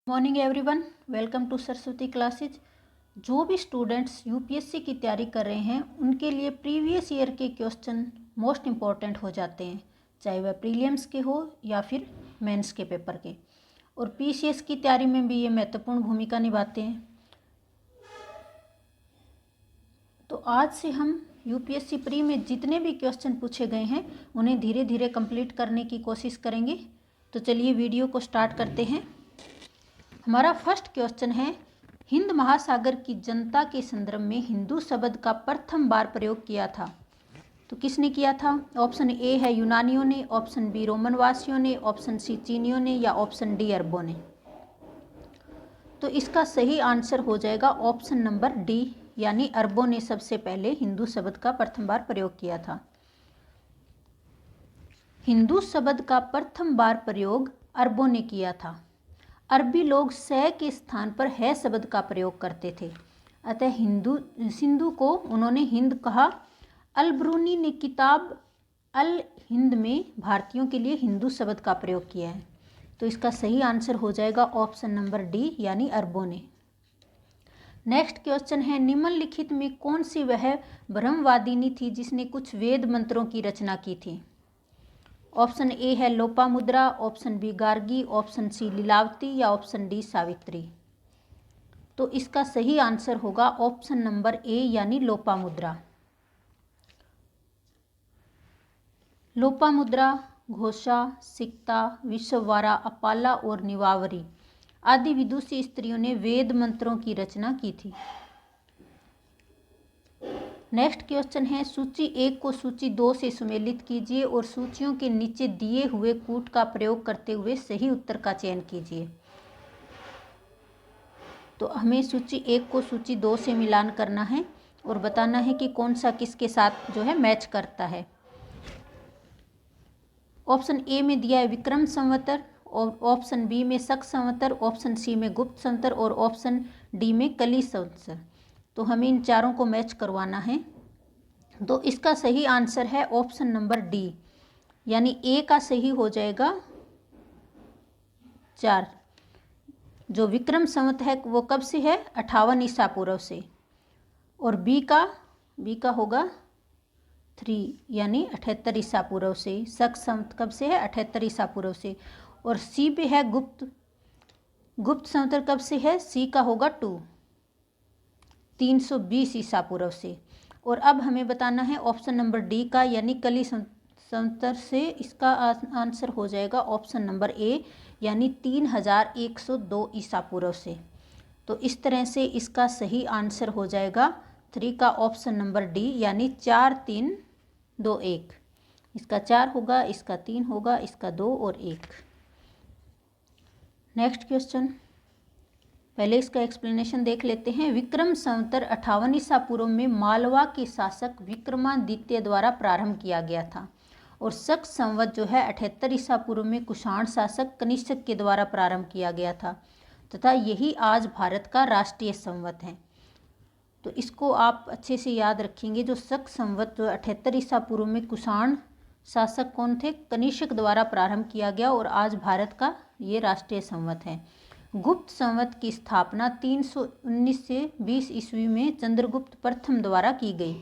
Morning everyone, welcome to Saraswati classes. जो भी students UPSC की तैयारी कर रहे हैं उनके लिए प्रीवियस ईयर के क्वेश्चन मोस्ट इम्पॉर्टेंट हो जाते हैं, चाहे वह प्रीलिम्स के हो या फिर मेंस के पेपर के। और पीसीएस की तैयारी में भी ये महत्वपूर्ण भूमिका निभाते हैं। तो आज से हम यूपीएससी प्री में जितने भी क्वेश्चन पूछे गए हैं उन्हें धीरे धीरे कंप्लीट करने की कोशिश करेंगे। तो चलिए वीडियो को स्टार्ट करते हैं। हमारा फर्स्ट क्वेश्चन है, हिंद महासागर की जनता के संदर्भ में हिंदू शब्द का प्रथम बार प्रयोग किया था। तो किसने किया था? ऑप्शन ए है यूनानियों ने, ऑप्शन बी रोमन वासियों ने, ऑप्शन सी चीनियों ने या ऑप्शन डी अरबों ने। तो इसका सही आंसर हो जाएगा ऑप्शन नंबर डी, यानी अरबों ने सबसे पहले हिंदू शब्द का प्रथम बार प्रयोग किया था। हिंदू शब्द का प्रथम बार प्रयोग अरबों ने किया था। अरबी लोग से के स्थान पर है शब्द का प्रयोग करते थे, अतः सिंधु को उन्होंने हिंद कहा। अल-बरूनी ने किताब अल हिंद में भारतीयों के लिए हिंदू शब्द का प्रयोग किया है। तो इसका सही आंसर हो जाएगा ऑप्शन नंबर डी, यानी अरबों ने। नेक्स्ट क्वेश्चन है, निम्नलिखित में कौन सी वह ब्रह्मवादिनी थी जिसने कुछ वेद मंत्रों की रचना की थी? ऑप्शन ए है Lopamudra, option B Gargi, option C Lilavati या ऑप्शन डी सावित्री। तो इसका सही आंसर होगा ऑप्शन नंबर ए, यानी लोपामुद्रा। लोपामुद्रा घोषा, सिक्ता, विश्ववारा, अपाला और निवावरी आदि विदुषी स्त्रियों ने वेद मंत्रों की रचना की थी। नेक्स्ट क्वेश्चन है, सूची 1 को सूची 2 से सुमेलित कीजिए और सूचियों के नीचे दिए हुए कूट का प्रयोग करते हुए सही उत्तर का चयन कीजिए। तो हमें सूची 1 को सूची 2 से मिलान करना है और बताना है कि कौन सा किसके साथ जो है मैच करता है। ऑप्शन ए में दिया है विक्रम संवत्सर, ऑप्शन बी में शक संवत्सर, ऑप्शन सी में गुप्त संवत्सर और ऑप्शन डी में कली संवत्सर। तो हमें इन चारों को मैच करवाना है। तो इसका सही आंसर है ऑप्शन नंबर डी, यानी ए का सही हो जाएगा 4। जो विक्रम संवत है वो कब से है? 58 ईसा पूर्व से। और बी का होगा 3, यानी 78 ईसा पूर्व से। शक संवत कब से है? 78 ईसा पूर्व से। और सी पे है गुप्त संवत कब से है? सी का होगा 2, 320 ईसा पूर्व से। और अब हमें बताना है ऑप्शन नंबर डी का, यानी कली संवत्सर से। इसका आंसर हो जाएगा ऑप्शन नंबर ए, यानी 3102 ईसा पूर्व से। तो इस तरह से इसका सही आंसर हो जाएगा 3 का ऑप्शन नंबर डी, यानी 4 3 2 1। इसका 4 होगा, इसका 3 होगा, इसका 2 और 1। नेक्स्ट क्वेश्चन, पहले इसका एक्सप्लेनेशन देख लेते हैं। विक्रम संवत्सर 58 ईसा पूर्व में मालवा के शासक विक्रमादित्य द्वारा प्रारंभ किया गया था और शक संवत जो है 78 ईसा पूर्व में कुषाण शासक कनिष्क के द्वारा प्रारंभ किया गया था तथा यही आज भारत का राष्ट्रीय संवत है। तो इसको आप अच्छे से याद रखेंगे। जो शक संवत जो 78 ईसा पूर्व में कुषाण शासक कौन थे? कनिष्क द्वारा प्रारंभ किया गया और आज भारत का ये राष्ट्रीय संवत है। गुप्त संवत की स्थापना 319 से 20 ईस्वी में चंद्रगुप्त प्रथम द्वारा की गई।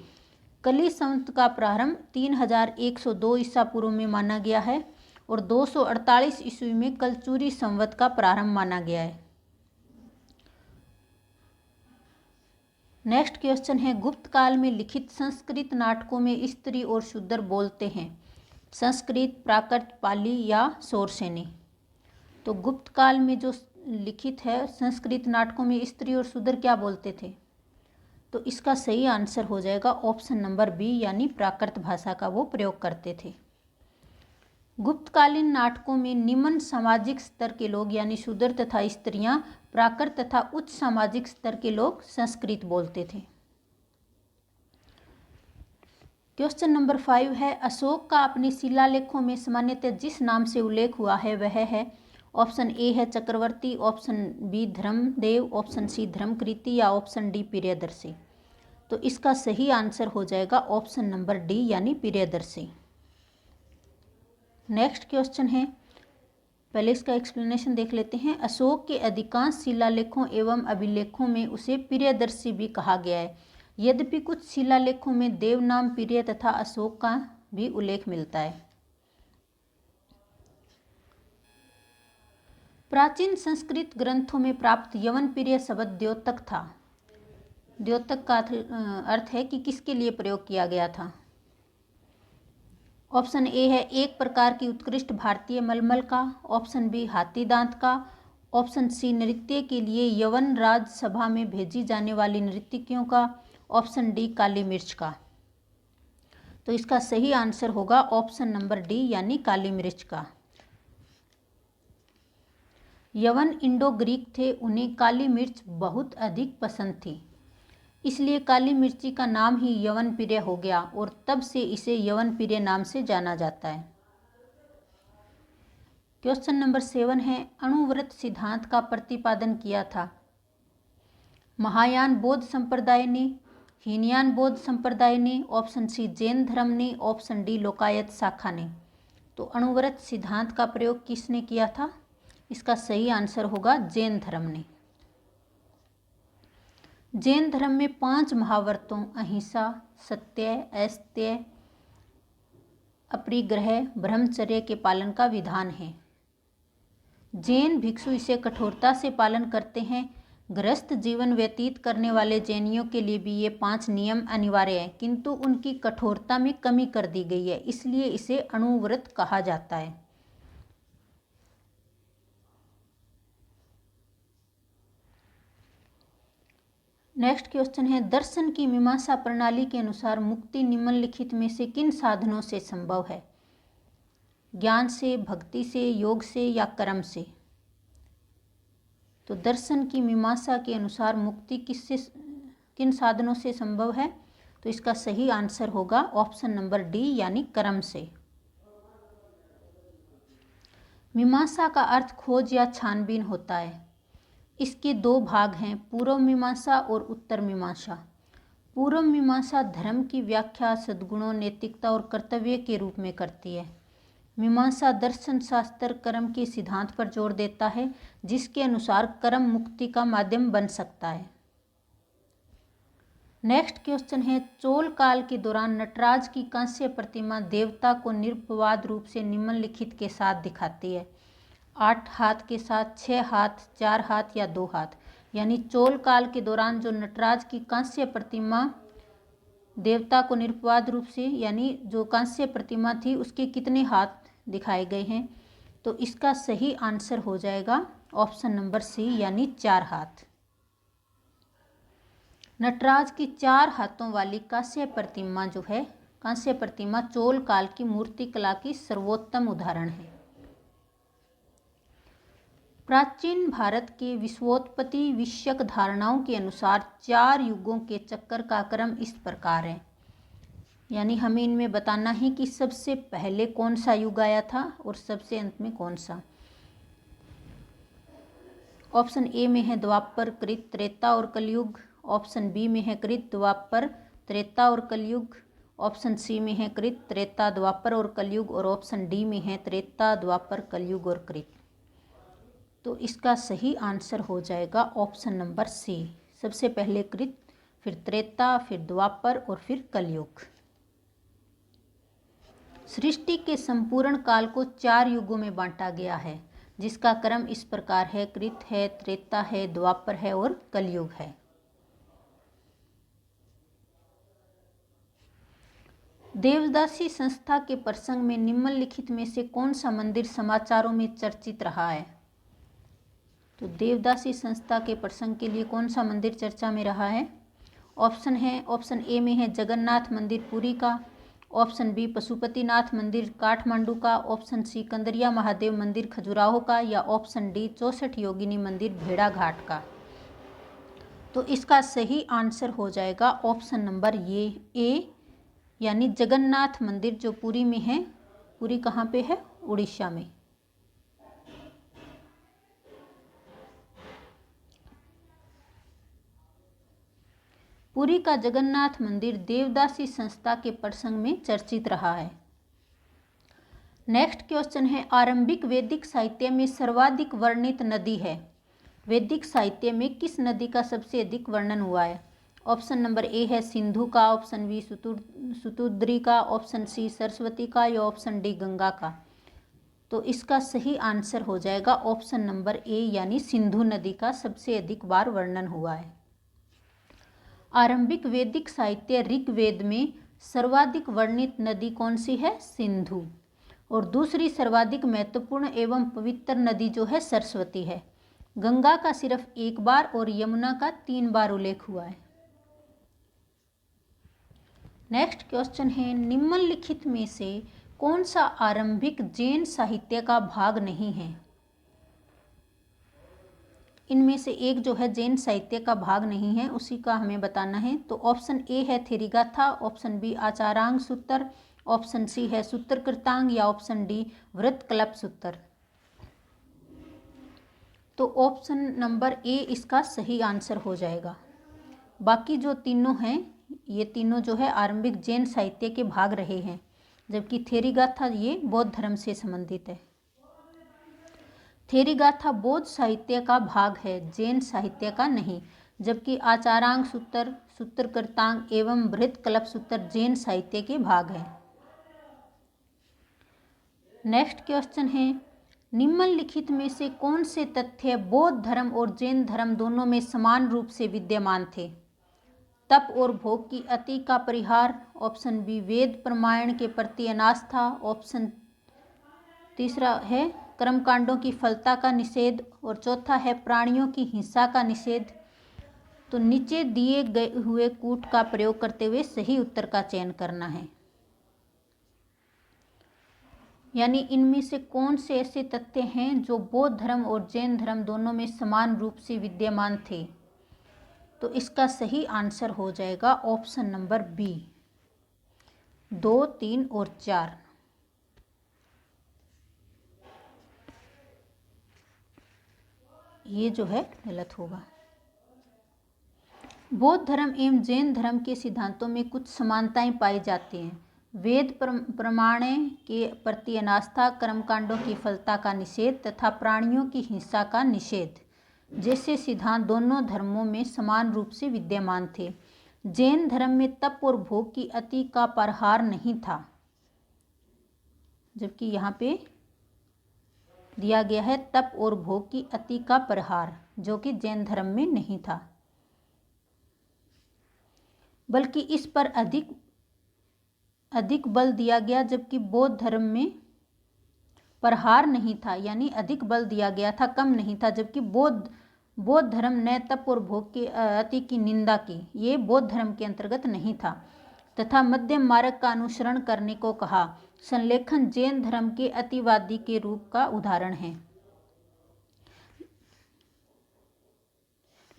कली संवत का प्रारंभ 3102 ईसा पूर्व में माना गया है और 248 ईस्वी में कलचुरी संवत का प्रारंभ माना गया है। नेक्स्ट क्वेश्चन है, गुप्त काल में लिखित संस्कृत नाटकों में स्त्री और शूद्र बोलते हैं? संस्कृत, प्राकृत, पाली या शौरसेनी। तो गुप्त काल में जो लिखित है संस्कृत नाटकों में स्त्री और शूद्र क्या बोलते थे? तो इसका सही आंसर हो जाएगा ऑप्शन नंबर बी, यानी प्राकृत भाषा का वो प्रयोग करते थे। गुप्तकालीन नाटकों में निम्न सामाजिक स्तर के लोग यानी शूद्र तथा स्त्रियां प्राकृत तथा उच्च सामाजिक स्तर के लोग संस्कृत बोलते थे। क्वेश्चन नंबर 5 है, अशोक का अपने शिलालेखों में सामान्यतः जिस नाम से उल्लेख हुआ है वह है? ऑप्शन ए है Chakravarti, option B Dharmdev, option C Dharmakriti या ऑप्शन डी प्रियदर्शी। तो इसका सही आंसर हो जाएगा ऑप्शन नंबर डी, यानी प्रियदर्शी। नेक्स्ट क्वेश्चन है, पहले इसका एक्सप्लेनेशन देख लेते हैं। अशोक के अधिकांश शिलालेखों एवं अभिलेखों में उसे प्रियदर्शी भी कहा गया है। यद्यपि कुछ शिलालेखों में देव नाम प्रिय तथा अशोक का भी उल्लेख मिलता है। प्राचीन संस्कृत ग्रंथों में प्राप्त यवन प्रिय शब्द द्योतक था। द्योतक का अर्थ है कि किसके लिए प्रयोग किया गया था। ऑप्शन ए है एक प्रकार की उत्कृष्ट भारतीय मलमल का, ऑप्शन बी हाथी दांत का, ऑप्शन सी नृत्य के लिए यवन राजसभा में भेजी जाने वाली नर्तकियों का, ऑप्शन डी काली मिर्च का। तो इसका सही आंसर होगा ऑप्शन नंबर डी यानी काली मिर्च का। यवन इंडो ग्रीक थे, उन्हें काली मिर्च बहुत अधिक पसंद थी, इसलिए काली मिर्ची का नाम ही यवन प्रिय हो गया और तब से इसे यवन प्रिय नाम से जाना जाता है। क्वेश्चन नंबर 7 है, अणुव्रत सिद्धांत का प्रतिपादन किया था। महायान बौद्ध संप्रदाय ने, हीनयान बौद्ध संप्रदाय ने, ऑप्शन सी जैन धर्म ने, ऑप्शन डी लोकायत शाखा ने। तो अणुव्रत सिद्धांत का प्रयोग किसने किया था? इसका सही आंसर होगा जैन धर्म ने। जैन धर्म में 5 महाव्रतों अहिंसा, सत्य, अस्तेय, अपरिग्रह, ब्रह्मचर्य के पालन का विधान है। जैन भिक्षु इसे कठोरता से पालन करते हैं। गृहस्थ जीवन व्यतीत करने वाले जैनियों के लिए भी ये 5 नियम अनिवार्य हैं, किंतु उनकी कठोरता में कमी कर दी गई है, इसलिए इसे अणुव्रत कहा जाता है। नेक्स्ट क्वेश्चन है, दर्शन की मीमांसा प्रणाली के अनुसार मुक्ति निम्नलिखित में से किन साधनों से संभव है? ज्ञान से, भक्ति से, योग से या कर्म से? तो दर्शन की मीमांसा के अनुसार मुक्ति किन साधनों से संभव है? तो इसका सही आंसर होगा ऑप्शन नंबर डी यानी कर्म से। मीमांसा का अर्थ खोज या छानबीन होता है। इसके 2 भाग हैं, पूर्व मीमांसा और उत्तर मीमांसा। पूर्व मीमांसा धर्म की व्याख्या सद्गुणों, नैतिकता और कर्तव्य के रूप में करती है। मीमांसा दर्शन शास्त्र कर्म के सिद्धांत पर जोर देता है, जिसके अनुसार कर्म मुक्ति का माध्यम बन सकता है। नेक्स्ट क्वेश्चन है, चोल काल के दौरान नटराज की कांस्य प्रतिमा देवता को निरपवाद रूप से निम्नलिखित के साथ दिखाती है। 8 हाथ के साथ, 6 हाथ, 4 हाथ या 2 हाथ। यानी चोल काल के दौरान जो नटराज की कांस्य प्रतिमा देवता को निरपवाद रूप से, यानी जो कांस्य प्रतिमा थी उसके कितने हाथ दिखाए गए हैं? तो इसका सही आंसर हो जाएगा ऑप्शन नंबर सी यानी 4 हाथ। नटराज की 4 हाथों वाली कांस्य प्रतिमा जो है, कांस्य प्रतिमा चोल काल की मूर्ति कला की सर्वोत्तम उदाहरण है। प्राचीन भारत के विश्वोत्पत्ति विषयक धारणाओं के अनुसार 4 युगों के चक्कर का क्रम इस प्रकार है। यानी हमें इनमें बताना है कि सबसे पहले कौन सा युग आया था और सबसे अंत में कौन सा। ऑप्शन ए में है द्वापर, कृत, त्रेता और कलयुग। ऑप्शन बी में है कृत, द्वापर, त्रेता और कलयुग। ऑप्शन सी में है कृत, त्रेता, द्वापर और कलयुग। और ऑप्शन डी में है त्रेता, द्वापर, कलयुग और कृत। तो इसका सही आंसर हो जाएगा ऑप्शन नंबर सी। सबसे पहले कृत, फिर त्रेता, फिर द्वापर और फिर कलयुग। सृष्टि के संपूर्ण काल को 4 युगों में बांटा गया है, जिसका क्रम इस प्रकार है, कृत है, त्रेता है, द्वापर है और कलयुग है। देवदासी संस्था के प्रसंग में निम्नलिखित में से कौन सा मंदिर समाचारों में चर्चित रहा है? तो देवदासी संस्था के प्रसंग के लिए कौन सा मंदिर चर्चा में रहा है? ऑप्शन ए में है जगन्नाथ मंदिर पुरी का, ऑप्शन बी पशुपतिनाथ मंदिर काठमांडू का, ऑप्शन सी कंदरिया महादेव मंदिर खजुराहो का या ऑप्शन डी 64 योगिनी मंदिर भेड़ाघाट का। तो इसका सही आंसर हो जाएगा ऑप्शन नंबर ये ए यानी जगन्नाथ मंदिर जो पुरी में है। पुरी कहाँ पे है? उड़ीसा में। पुरी का जगन्नाथ मंदिर देवदासी संस्था के प्रसंग में चर्चित रहा है। नेक्स्ट क्वेश्चन है, आरंभिक वैदिक साहित्य में सर्वाधिक वर्णित नदी है। वैदिक साहित्य में किस नदी का सबसे अधिक वर्णन हुआ है? ऑप्शन नंबर ए है सिंधु का, ऑप्शन बी सुतुद्री का, ऑप्शन सी सरस्वती का या ऑप्शन डी गंगा का। तो इसका सही आंसर हो जाएगा ऑप्शन नंबर ए यानी सिंधु नदी का सबसे अधिक बार वर्णन हुआ है। आरंभिक वैदिक साहित्य ऋग्वेद में सर्वाधिक वर्णित नदी कौन सी है? सिंधु। और दूसरी सर्वाधिक महत्वपूर्ण एवं पवित्र नदी जो है सरस्वती है। गंगा का सिर्फ एक बार और यमुना का 3 बार उल्लेख हुआ है। नेक्स्ट क्वेश्चन है, निम्नलिखित में से कौन सा आरंभिक जैन साहित्य का भाग नहीं है? इनमें से एक जो है जैन साहित्य का भाग नहीं है, उसी का हमें बताना है। तो ऑप्शन ए है थेरिगाथा, ऑप्शन बी आचारांग सूत्र, ऑप्शन सी है सूत्र कृतांग या ऑप्शन डी वृत्तकल्प सूत्र। तो ऑप्शन नंबर ए इसका सही आंसर हो जाएगा। बाकी जो तीनों हैं ये तीनों जो है आरंभिक जैन साहित्य के भाग रहे हैं, जबकि थेरिगाथा ये बौद्ध धर्म से संबंधित है। थेरिगाथा बौद्ध साहित्य का भाग है, जैन साहित्य का नहीं। जबकि आचारांग सूत्र, सूत्र कृतांग एवं वृत्तकल्प सूत्र जैन साहित्य के भाग है। नेक्स्ट क्वेश्चन है, निम्नलिखित में से कौन से तथ्य बौद्ध धर्म और जैन धर्म दोनों में समान रूप से विद्यमान थे? तप और भोग की अति का परिहार, ऑप्शन बी वेद प्रमाण के प्रति अनास्था, ऑप्शन तीसरा है कर्मकांडों की फलता का निषेध और चौथा है प्राणियों की हिंसा का निषेध। तो नीचे दिए गए हुए कूट का प्रयोग करते हुए सही उत्तर का चयन करना है। यानी इनमें से कौन से ऐसे तथ्य हैं जो बौद्ध धर्म और जैन धर्म दोनों में समान रूप से विद्यमान थे? तो इसका सही आंसर हो जाएगा ऑप्शन नंबर बी 2, 3 और 4। ये जो है गलत होगा। बौद्ध धर्म एवं जैन धर्म के सिद्धांतों में कुछ समानताएं पाई जाती हैं। वेद प्रमाण के प्रति अनास्था, कर्मकांडों की फलता का निषेध तथा प्राणियों की हिंसा का निषेध जैसे सिद्धांत दोनों धर्मों में समान रूप से विद्यमान थे। जैन धर्म में तप और भोग की अति का परिहार नहीं था, जबकि यहाँ पे दिया गया है तप और भोग की अति का परिहार, जो कि जैन धर्म में नहीं था, बल्कि इस पर अधिक बल दिया गया। जबकि बौद्ध धर्म में परिहार नहीं था, यानी अधिक बल दिया गया था, कम नहीं था। जबकि बौद्ध धर्म ने तप और भोग के अति की निंदा की, ये बौद्ध धर्म के अंतर्गत नहीं था, तथा मध्यम मार्ग का अनुसरण करने को कहा। संलेखन जैन धर्म के अतिवादी के रूप का उदाहरण है।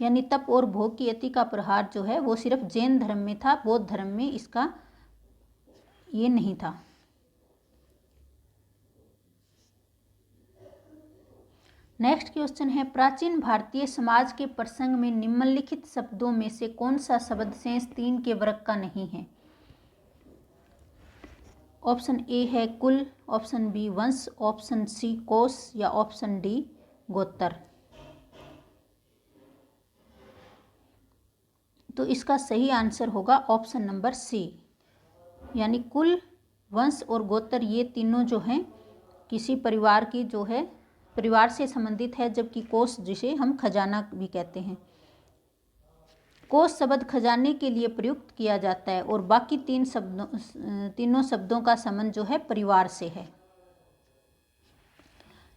यानी तप और भोग की अति का प्रहार जो है वो सिर्फ जैन धर्म में था, बौद्ध धर्म में इसका ये नहीं था। नेक्स्ट क्वेश्चन है, प्राचीन भारतीय समाज के प्रसंग में निम्नलिखित शब्दों में से कौन सा शब्द शेष 3 के वर्ग का नहीं है? ऑप्शन ए है कुल, ऑप्शन बी वंश, ऑप्शन सी कोश या ऑप्शन डी गोत्र। तो इसका सही आंसर होगा ऑप्शन नंबर सी, यानी कुल, वंश और गोत्र ये तीनों जो हैं किसी परिवार की जो है परिवार से संबंधित है। जबकि कोश जिसे हम खजाना भी कहते हैं, कोश शब्द खजाने के लिए प्रयुक्त किया जाता है और बाकी तीनों शब्दों का संबंध जो है परिवार से है।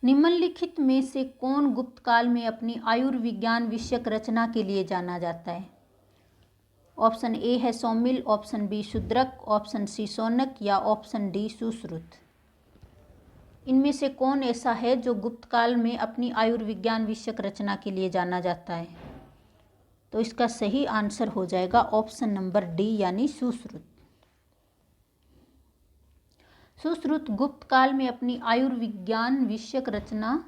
निम्नलिखित में से कौन गुप्त काल में अपनी आयुर्विज्ञान विषयक रचना के लिए जाना जाता है? ऑप्शन ए है Saumil, option B Shudraka, option C Shaunaka या ऑप्शन डी सुश्रुत। इनमें से कौन ऐसा है जो गुप्त काल में अपनी आयुर्विज्ञान विषयक रचना के लिए जाना जाता है? तो इसका सही आंसर हो जाएगा ऑप्शन नंबर डी यानी सुश्रुत। सुश्रुत गुप्त काल में अपनी आयुर्विज्ञान विषयक रचना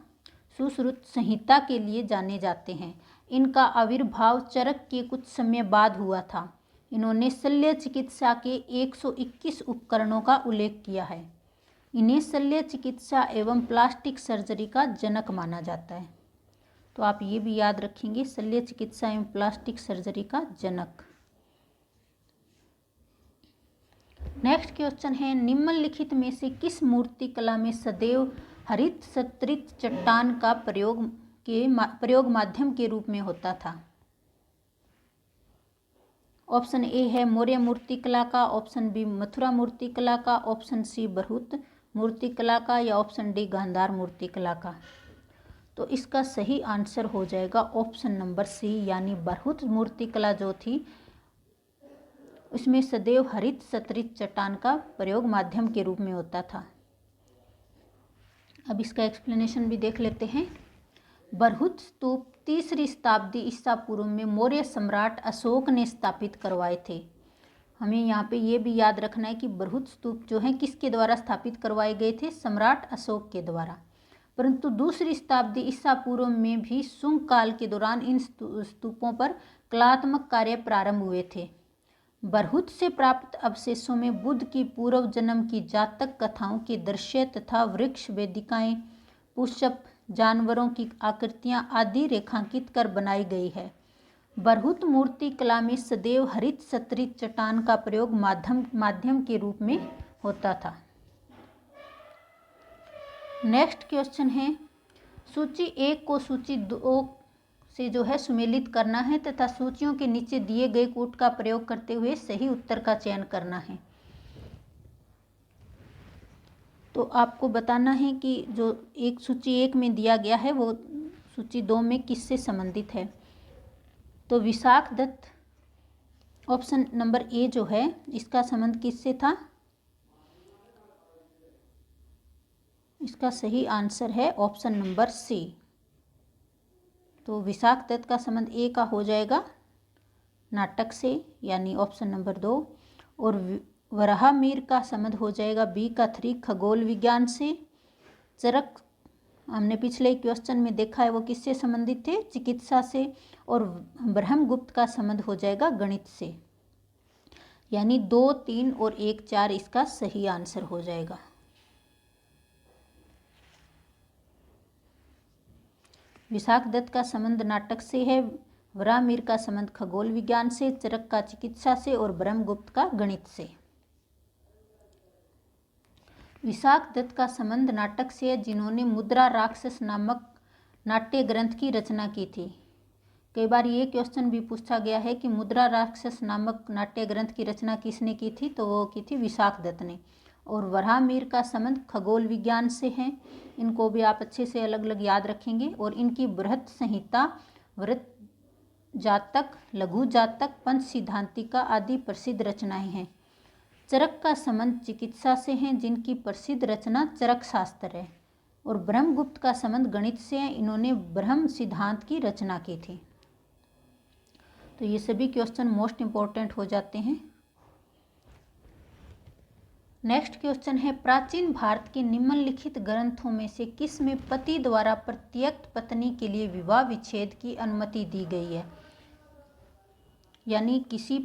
सुश्रुत संहिता के लिए जाने जाते हैं। इनका आविर्भाव चरक के कुछ समय बाद हुआ था। इन्होंने शल्य चिकित्सा के 121 उपकरणों का उल्लेख किया है। इन्हें शल्य चिकित्सा एवं प्लास्टिक सर्जरी का जनक माना जाता है। तो आप ये भी याद रखेंगे, शल्य चिकित्सा एवं प्लास्टिक सर्जरी का जनक। नेक्स्ट क्वेश्चन है, निम्नलिखित में से किस मूर्ति कला में सदैव हरित सत्रित चट्टान का प्रयोग माध्यम के रूप में होता था? ऑप्शन ए है मौर्य मूर्ति कला का, ऑप्शन बी मथुरा मूर्ति कला का, ऑप्शन सी बरहुत मूर्ति कला का, या ऑप्शन डी गांधार मूर्ति कला का। तो इसका सही आंसर हो जाएगा ऑप्शन नंबर सी, यानी बरहुत मूर्ति कला जो थी उसमें सदैव हरित सत्रित चट्टान का प्रयोग माध्यम के रूप में होता था। अब इसका एक्सप्लेनेशन भी देख लेते हैं। बरहुत स्तूप 3री शताब्दी ईसा पूर्व में मौर्य सम्राट अशोक ने स्थापित करवाए थे। हमें यहाँ पे ये भी याद रखना है कि बरहुत स्तूप जो है किसके द्वारा स्थापित करवाए गए थे? सम्राट अशोक के द्वारा। परंतु 2री शताब्दी ईसा पूर्व में भी शुंग काल के दौरान इन स्तूपों पर कलात्मक कार्य प्रारंभ हुए थे। बरहुत से प्राप्त अवशेषों में बुद्ध की पूर्व जन्म की जातक कथाओं के दृश्य तथा वृक्ष वेदिकाएं, पुष्प, जानवरों की आकृतियां आदि रेखांकित कर बनाई गई है। बरहुत मूर्ति कला में सदैव हरित सत्रित चट्टान का प्रयोग माध्यम के रूप में होता था। नेक्स्ट क्वेश्चन है, सूची 1 को सूची 2 से जो है सुमेलित करना है तथा सूचियों के नीचे दिए गए कूट का प्रयोग करते हुए सही उत्तर का चयन करना है। तो आपको बताना है कि जो सूची 1 में दिया गया है वो सूची 2 में किससे संबंधित है। तो Vishakh Datta option number A जो है इसका संबंध किससे था? इसका सही आंसर है ऑप्शन नंबर सी। तो विशाख दत्त का संबंध ए का हो जाएगा नाटक से, यानी ऑप्शन नंबर 2। और वराहमिहिर का संबंध हो जाएगा बी का 3 खगोल विज्ञान से। चरक हमने पिछले क्वेश्चन में देखा है वो किससे संबंधित थे? चिकित्सा से। और ब्रह्मगुप्त का संबंध हो जाएगा गणित से, यानी 2, 3 और 1, 4 इसका सही आंसर हो जाएगा। विशाख दत्त का संबंध नाटक से है, वराहमिहिर का संबंध खगोल विज्ञान से, चरक का चिकित्सा से और ब्रह्मगुप्त का गणित से। विशाख दत्त का संबंध नाटक से है जिन्होंने मुद्रा राक्षस नामक नाट्य ग्रंथ की रचना की थी। कई बार ये क्वेश्चन भी पूछा गया है कि मुद्रा राक्षस नामक नाट्य ग्रंथ की रचना किसने की थी? तो वो की थी विशाख दत्त ने। और वराहमिहिर का संबंध खगोल विज्ञान से है। इनको भी आप अच्छे से अलग अलग याद रखेंगे। और इनकी बृहत संहिता, वृत्त जातक, लघु जातक, पंच सिद्धांतिका आदि प्रसिद्ध रचनाएं हैं। चरक का संबंध चिकित्सा से हैं जिनकी प्रसिद्ध रचना चरक शास्त्र है। और ब्रह्मगुप्त का संबंध गणित से है, इन्होंने ब्रह्म सिद्धांत की रचना की थी। तो ये सभी क्वेश्चन मोस्ट इम्पोर्टेंट हो जाते हैं। नेक्स्ट क्वेश्चन है, प्राचीन भारत के निम्नलिखित ग्रंथों में से किस में पति द्वारा प्रत्येक पत्नी के लिए विवाह विच्छेद की अनुमति दी गई है? यानी किसी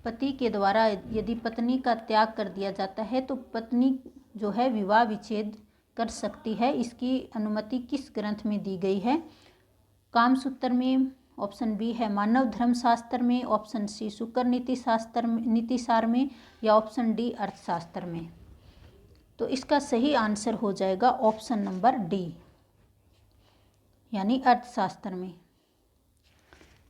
पति के द्वारा यदि पत्नी का त्याग कर दिया जाता है तो पत्नी जो है विवाह विच्छेद कर सकती है। इसकी अनुमति किस ग्रंथ में दी गई है? कामसूत्र में, ऑप्शन बी है मानव धर्म शास्त्र में, ऑप्शन सी शुक्र नीतिसार में, या ऑप्शन डी अर्थशास्त्र में। तो इसका सही आंसर हो जाएगा ऑप्शन नंबर डी, यानी अर्थशास्त्र में।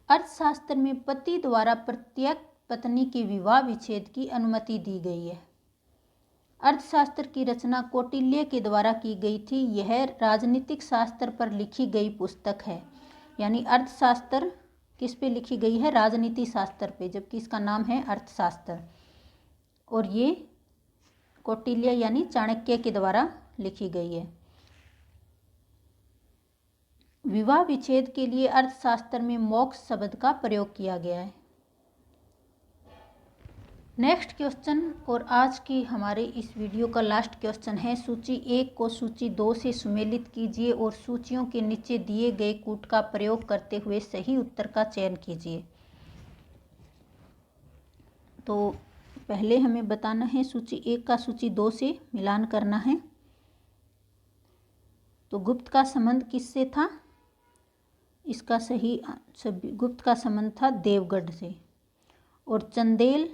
अर्थशास्त्र में पति द्वारा प्रत्येक पत्नी के विवाह विच्छेद की अनुमति दी गई है। अर्थशास्त्र की रचना कौटिल्य के द्वारा की गई थी। यह राजनीतिक शास्त्र पर लिखी गई पुस्तक है। यानी अर्थशास्त्र किस पे लिखी गई है? राजनीति शास्त्र पे, जबकि इसका नाम है अर्थशास्त्र। और ये कौटिल्य यानी चाणक्य के द्वारा लिखी गई है। विवाह विच्छेद के लिए अर्थशास्त्र में मोक्ष शब्द का प्रयोग किया गया है। नेक्स्ट क्वेश्चन और आज की हमारे इस वीडियो का लास्ट क्वेश्चन है, सूची 1 को सूची 2 से सुमेलित कीजिए और सूचियों के नीचे दिए गए कूट का प्रयोग करते हुए सही उत्तर का चयन कीजिए। तो पहले हमें बताना है सूची 1 का सूची 2 से मिलान करना है। तो गुप्त का संबंध किससे था? इसका सही गुप्त का संबंध था देवगढ़ से। और चंदेल,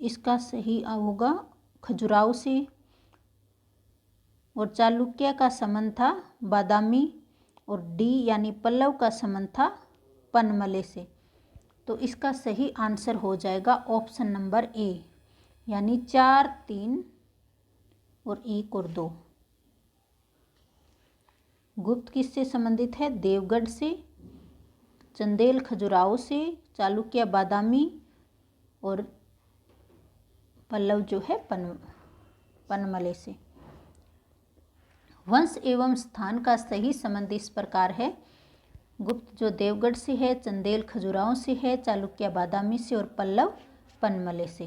इसका सही होगा खजुराहो से। और चालुक्य का संबंध था बादामी। और डी यानी पल्लव का संबंध था पनमले से। तो इसका सही आंसर हो जाएगा ऑप्शन नंबर ए, यानी 4, 3 और 1 और 2। गुप्त किससे संबंधित है? देवगढ़ से। चंदेल खजुराहो से। चालुक्य बादामी। और पल्लव जो है पनमले से। वंश एवं स्थान का सही संबंध इस प्रकार है। गुप्त जो देवगढ़ से है, चंदेल खजुराहो से है, चालुक्य बादामी से और पल्लव पनमले से।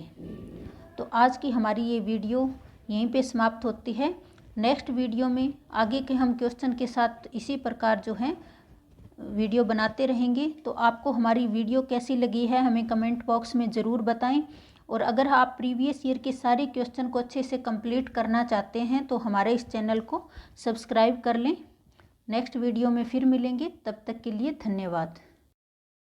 तो आज की हमारी ये वीडियो यहीं पे समाप्त होती है। नेक्स्ट वीडियो में आगे के हम क्वेश्चन के साथ इसी प्रकार जो है वीडियो बनाते रहेंगे। तो आपको हमारी वीडियो कैसी लगी है हमें कमेंट बॉक्स में ज़रूर बताएं। और अगर आप प्रीवियस ईयर के सारे क्वेश्चन को अच्छे से कंप्लीट करना चाहते हैं तो हमारे इस चैनल को सब्सक्राइब कर लें। नेक्स्ट वीडियो में फिर मिलेंगे, तब तक के लिए धन्यवाद।